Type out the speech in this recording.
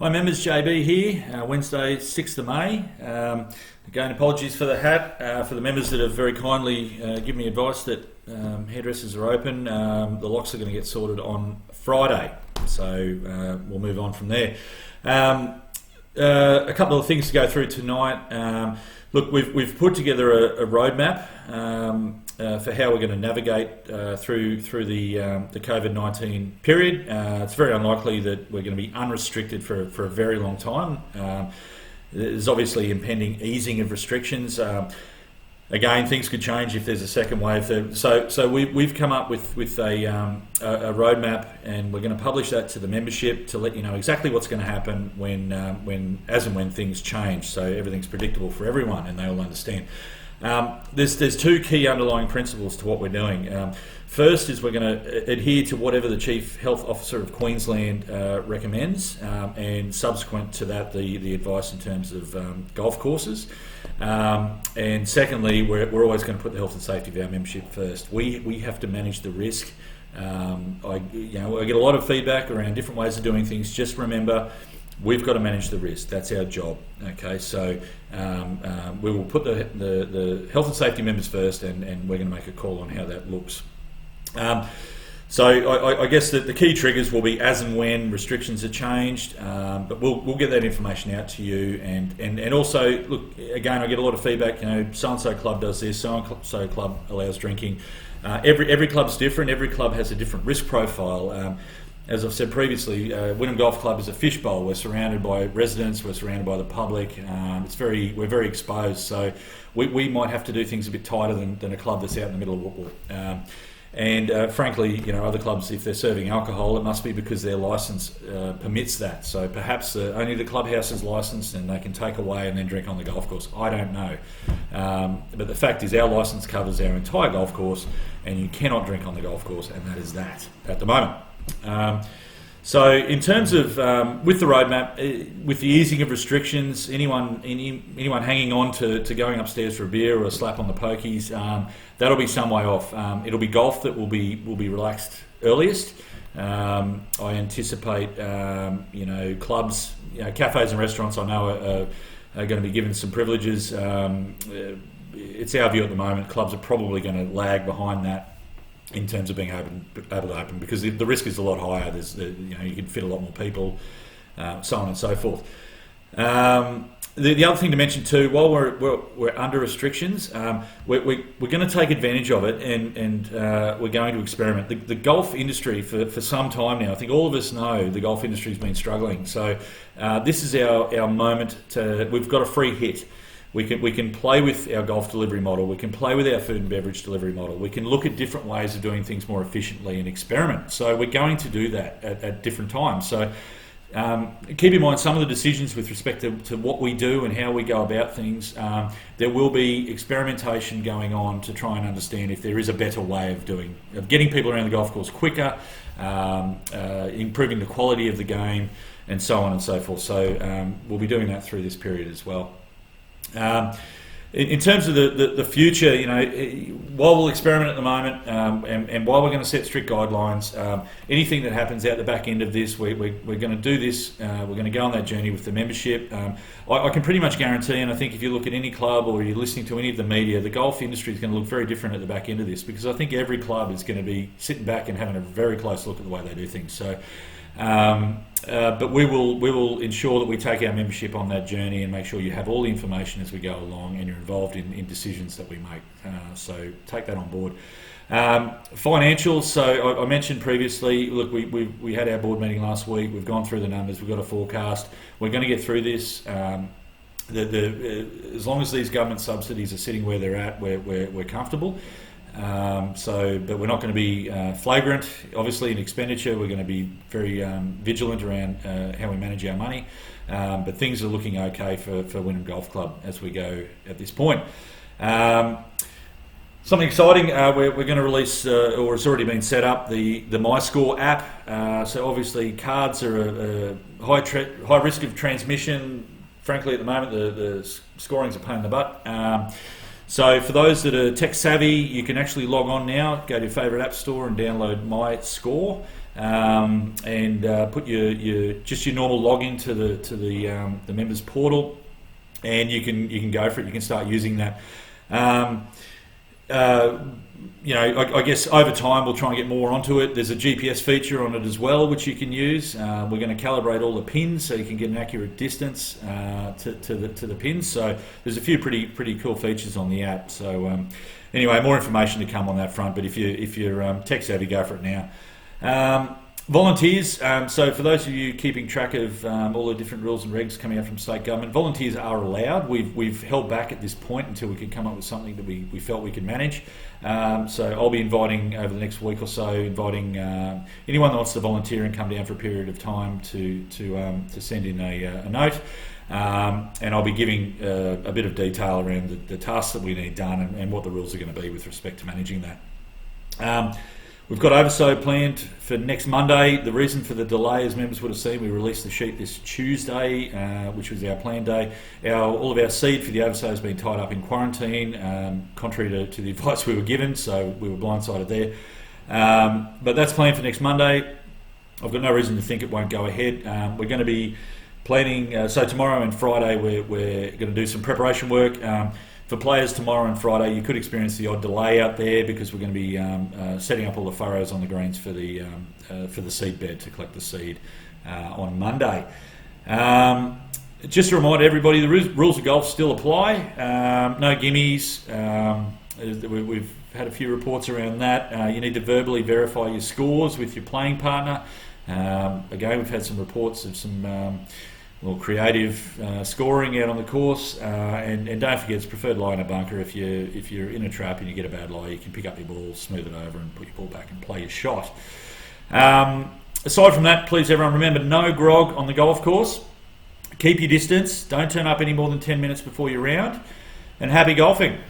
Hi members, JB here, Wednesday 6th of May. Again, apologies for the hat. For the members that have very kindly given me advice that hairdressers are open, the locks are going to get sorted on Friday, so we'll move on from there. A couple of things to go through tonight. Look, we've put together a roadmap for how we're going to navigate through the COVID-19 period. It's very unlikely that we're going to be unrestricted for a very long time. There's obviously impending easing of restrictions. Again, things could change if there's a second wave. So we've come up with a roadmap, and we're going to publish that to the membership to let you know exactly what's going to happen as and when things change. So everything's predictable for everyone, and they all understand. There's two key underlying principles to what we're doing. First is we're going to adhere to whatever the Chief Health Officer of Queensland recommends, and subsequent to that, the advice in terms of golf courses. And secondly, we're always going to put the health and safety of our membership first. We have to manage the risk. I get a lot of feedback around different ways of doing things. Just remember, we've got to manage the risk. That's our job. Okay, so we will put the health and safety members first, and we're going to make a call on how that looks. So I guess that the key triggers will be as and when restrictions are changed, but we'll get that information out to you. And also, look, again, I get a lot of feedback. So-and-so club does this, so-and-so club allows drinking. Every club's different. Every club has a different risk profile. As I've said previously, Wynnum Golf Club is a fishbowl. We're surrounded by residents, we're surrounded by the public. We're very exposed, so we might have to do things a bit tighter than a club that's out in the middle of Woodward. Frankly, other clubs, if they're serving alcohol, it must be because their licence permits that. So perhaps only the clubhouse is licensed and they can take away and then drink on the golf course. I don't know. But the fact is, our licence covers our entire golf course, and you cannot drink on the golf course, and that is that at the moment. So in terms of with the roadmap, with the easing of restrictions, anyone hanging on to going upstairs for a beer or a slap on the pokies, that'll be some way off. It'll be golf that will be relaxed earliest. I anticipate clubs, cafes and restaurants I know are going to be given some privileges. It's our view at the moment, clubs are probably going to lag behind that in terms of being able to open, because the risk is a lot higher. You can fit a lot more people, so on and so forth. The other thing to mention too, while we're under restrictions, we're going to take advantage of it, and we're going to experiment. The golf industry for some time now, I think all of us know the golf industry's been struggling. So this is our moment we've got a free hit. We can play with our golf delivery model. We can play with our food and beverage delivery model. We can look at different ways of doing things more efficiently and experiment. So we're going to do that at different times. So keep in mind some of the decisions with respect to what we do and how we go about things. There will be experimentation going on to try and understand if there is a better way of getting people around the golf course quicker, improving the quality of the game, and so on and so forth. So we'll be doing that through this period as well. In terms of the future, while we'll experiment at the moment, and while we're going to set strict guidelines, anything that happens out the back end of this, we're going to do this. We're going to go on that journey with the membership. I can pretty much guarantee, and I think if you look at any club or you're listening to any of the media, the golf industry is going to look very different at the back end of this, because I think every club is going to be sitting back and having a very close look at the way they do things. So. But we will ensure that we take our membership on that journey and make sure you have all the information as we go along, and you're involved in decisions that we make. So take that on board. Financials. So I mentioned previously. Look, we had our board meeting last week. We've gone through the numbers. We've got a forecast. We're going to get through this. As long as these government subsidies are sitting where they're at, we're comfortable. But we're not going to be flagrant, obviously, in expenditure. We're going to be very vigilant around how we manage our money. But things are looking okay for Wynnum Golf Club as we go at this point. Something exciting, we're going to release, or it's already been set up, the MiScore App. So obviously cards are a high risk of transmission. Frankly, at the moment, the scoring's a pain in the butt. So for those that are tech savvy, you can actually log on now, go to your favourite app store and download MiScore. and put your normal login to the members portal, and you can go for it. You can start using that. I guess over time we'll try and get more onto it. There's a GPS feature on it as well, which you can use. We're going to calibrate all the pins so you can get an accurate distance to the pins. So there's a few pretty cool features on the app. So anyway, more information to come on that front. But if you're tech savvy, go for it now. Volunteers, so for those of you keeping track of all the different rules and regs coming out from state government, volunteers are allowed. We've held back at this point until we could come up with something that we felt we could manage. So I'll be inviting over the next week or so, anyone that wants to volunteer and come down for a period of time to send in a note. And I'll be giving a bit of detail around the tasks that we need done and what the rules are going to be with respect to managing that. We've got Overso planned for next Monday. The reason for the delay, as members would have seen, we released the sheet this Tuesday, which was our planned day. All of our seed for the Overso has been tied up in quarantine, contrary to the advice we were given, so we were blindsided there. But that's planned for next Monday. I've got no reason to think it won't go ahead. We're going to be planning, so tomorrow and Friday we're going to do some preparation work. For players tomorrow and Friday, you could experience the odd delay out there because we're going to be setting up all the furrows on the greens for the seed bed to collect the seed on Monday. Just to remind everybody, the rules of golf still apply. No gimmies. We've had a few reports around that. You need to verbally verify your scores with your playing partner. Again, we've had some reports of some creative scoring out on the course, and don't forget, it's preferred lie in a bunker. If you're in a trap and you get a bad lie, you can pick up your ball, smooth it over, and put your ball back and play your shot. Aside from that, please everyone remember, no grog on the golf course. Keep your distance. Don't turn up any more than 10 minutes before your round, and happy golfing.